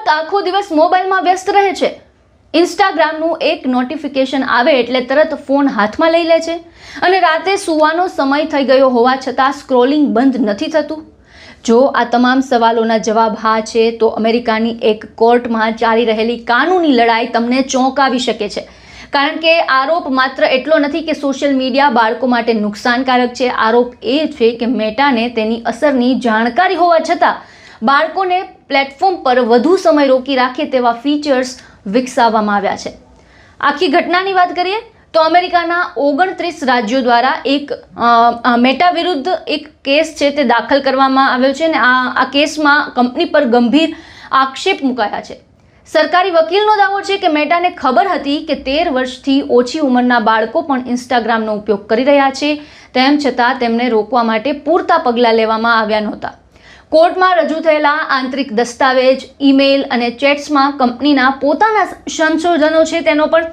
બાળક આખો દિવસ મોબાઈલમાં વ્યસ્ત રહે છે. ઇન્સ્ટાગ્રામનું એક નોટિફિકેશન આવે એટલે તરત ફોન હાથમાં લઈ લે છે અને રાતે સૂવાનો સમય થઈ ગયો હોવા છતાં સ્ક્રોલિંગ બંધ નથી થતું. જો આ તમામ સવાલોના જવાબ હા છે તો અમેરિકાની એક કોર્ટમાં ચાલી રહેલી કાનૂની લડાઈ તમને ચોંકાવી શકે છે. કારણ કે આરોપ માત્ર એટલો નથી કે સોશિયલ મીડિયા બાળકો માટે નુકસાનકારક છે. આરોપ એ છે કે મેટાને તેની અસરની જાણકારી હોવા છતાં બાળકોને પ્લેટફોર્મ પર વધુ સમય રોકી રાખે તેવા ફીચર્સ વિકસાવવામાં આવ્યા છે. આખી ઘટનાની વાત કરીએ તો અમેરિકાના 29 રાજ્યો દ્વારા એક મેટા વિરુદ્ધ એક કેસ છે તે દાખલ કરવામાં આવ્યો છે અને આ કેસમાં કંપની પર ગંભીર આક્ષેપ મુકાયા છે. સરકારી વકીલનો દાવો છે કે મેટાને ખબર હતી કે 13 વર્ષથી ઓછી ઉંમરના બાળકો પણ ઇન્સ્ટાગ્રામનો ઉપયોગ કરી રહ્યા છે. તેમ છતાં તેમને રોકવા માટે પૂરતા પગલાં લેવામાં આવ્યા નહોતા. કોર્ટમાં રજૂ થયેલા આંતરિક દસ્તાવેજ, ઈમેલ અને ચેટ્સમાં કંપનીના પોતાના સંશોધનો છે તેનો પણ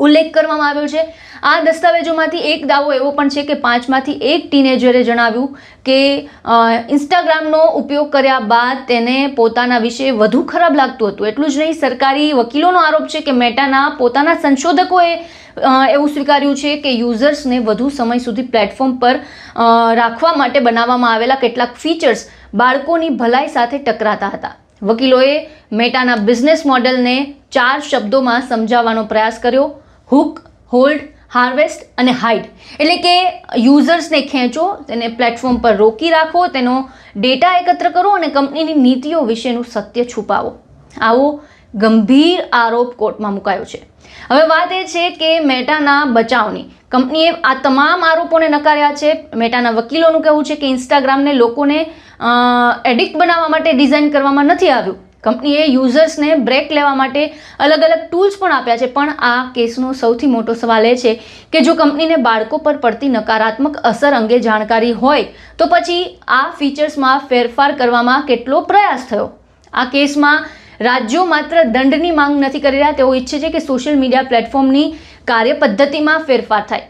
ઉલ્લેખ કરવામાં આવ્યો છે. આ દસ્તાવેજોમાંથી એક દાવો એવો પણ છે કે 5માંથી 1 ટીનેજરે જણાવ્યું કે ઇન્સ્ટાગ્રામનો ઉપયોગ કર્યા બાદ તેને પોતાના વિશે વધુ ખરાબ લાગતું હતું. એટલું જ નહીં, સરકારી વકીલોનો આરોપ છે કે મેટાના પોતાના સંશોધકોએ એવું સ્વીકાર્યું છે કે યુઝર્સને વધુ સમય સુધી પ્લેટફોર્મ પર રાખવા માટે બનાવવામાં આવેલા કેટલાક ફીચર્સ બાળકોની ભલાઈ સાથે ટકરાતા હતા. વકીલોએ મેટાના બિઝનેસ મોડેલને 4 શબ્દોમાં સમજાવવાનો પ્રયાસ કર્યો: હુક, હોલ્ડ, હાર્વેસ્ટ અને હાઇડ. એટલે કે યુઝર્સને ખેંચો, તેને પ્લેટફોર્મ પર રોકી રાખો, તેનો ડેટા એકત્ર કરો અને કંપનીની નીતિઓ વિશેનું સત્ય છુપાવો. આવો ગંભીર આરોપ કોર્ટમાં મુકાયો છે. હવે વાત એ છે કે મેટાના બચાવની. કંપનીએ આ તમામ આરોપોને નકાર્યા છે. મેટાના વકીલોનું કહેવું છે કે ઇન્સ્ટાગ્રામને લોકોને એડિક્ટ બનાવવા માટે ડિઝાઇન કરવામાં નથી આવ્યું. કંપનીએ યુઝર્સને બ્રેક લેવા માટે અલગ અલગ ટૂલ્સ પણ આપ્યા છે. પણ આ કેસનો સૌથી મોટો સવાલ એ છે કે જો કંપનીને બાળકો પર પડતી નકારાત્મક અસર અંગે જાણકારી હોય તો પછી આ ફીચર્સમાં ફેરફાર કરવામાં કેટલો પ્રયાસ થયો. આ કેસમાં રાજ્યો માત્ર દંડની માંગ નથી કરી રહ્યા, તેઓ ઈચ્છે છે કે સોશિયલ મીડિયા પ્લેટફોર્મની કાર્યપદ્ધતિમાં ફેરફાર થાય.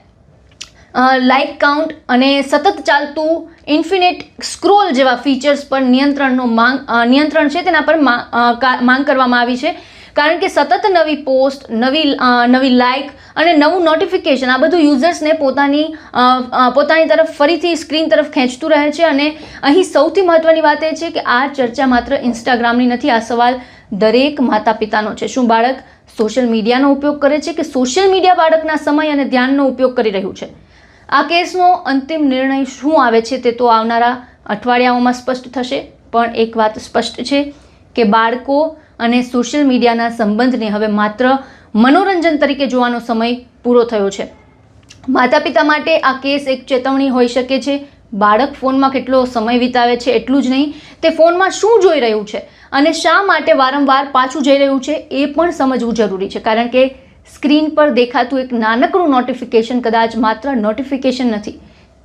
લાઇક કાઉન્ટ અને સતત ચાલતું ઇન્ફિનિટ સ્ક્રોલ જેવા ફીચર્સ પર નિયંત્રણ છે તેના પર માંગ કરવામાં આવી છે. કારણ કે સતત નવી પોસ્ટ, નવી લાઇક અને નવું નોટિફિકેશન આ બધું યુઝર્સને પોતાની તરફ ફરીથી સ્ક્રીન તરફ ખેંચતું રહે છે. અને અહીં સૌથી મહત્ત્વની વાત એ છે કે આ ચર્ચા માત્ર ઇન્સ્ટાગ્રામની નથી. આ સવાલ દરેક માતા પિતાનો છે. શું બાળક સોશિયલ મીડિયાનો ઉપયોગ કરે છે કે સોશિયલ મીડિયા બાળકના સમય અને ધ્યાનનો ઉપયોગ કરી રહ્યું છે? આ કેસનો અંતિમ નિર્ણય શું આવે છે તે તો આવનારા અઠવાડિયાઓમાં સ્પષ્ટ થશે. પણ એક વાત સ્પષ્ટ છે કે બાળકો અને સોશિયલ મીડિયાના સંબંધને હવે માત્ર મનોરંજન તરીકે જોવાનો સમય પૂરો થયો છે. માતા પિતા માટે આ કેસ એક ચેતવણી હોઈ શકે છે. બાળક ફોનમાં કેટલો સમય વિતાવે છે એટલું જ નહીં, તે ફોનમાં શું જોઈ રહ્યું છે અને શા માટે વારંવાર પાછું જઈ રહ્યું છે એ પણ સમજવું જરૂરી છે. કારણ કે સ્ક્રીન પર દેખાતું એક નાનકડું નોટિફિકેશન કદાચ માત્ર નોટિફિકેશન નથી,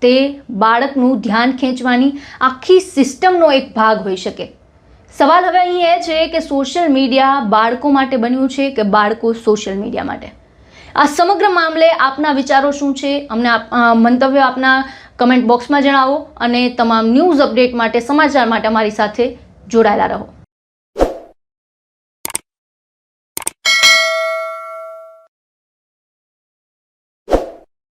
તે બાળકનું ધ્યાન ખેંચવાની આખી સિસ્ટમનો એક ભાગ હોઈ શકે. સવાલ હવે અહીં એ છે કે સોશિયલ મીડિયા બાળકો માટે બન્યું છે કે બાળકો સોશિયલ મીડિયા માટે? આ સમગ્ર મામલે આપના વિચારો શું છે? અમને મંતવ્યો આપના કમેન્ટ બોક્સમાં જણાવો અને તમામ ન્યૂઝ અપડેટ માટે, સમાચાર માટે અમારી સાથે જોડાયેલા રહો.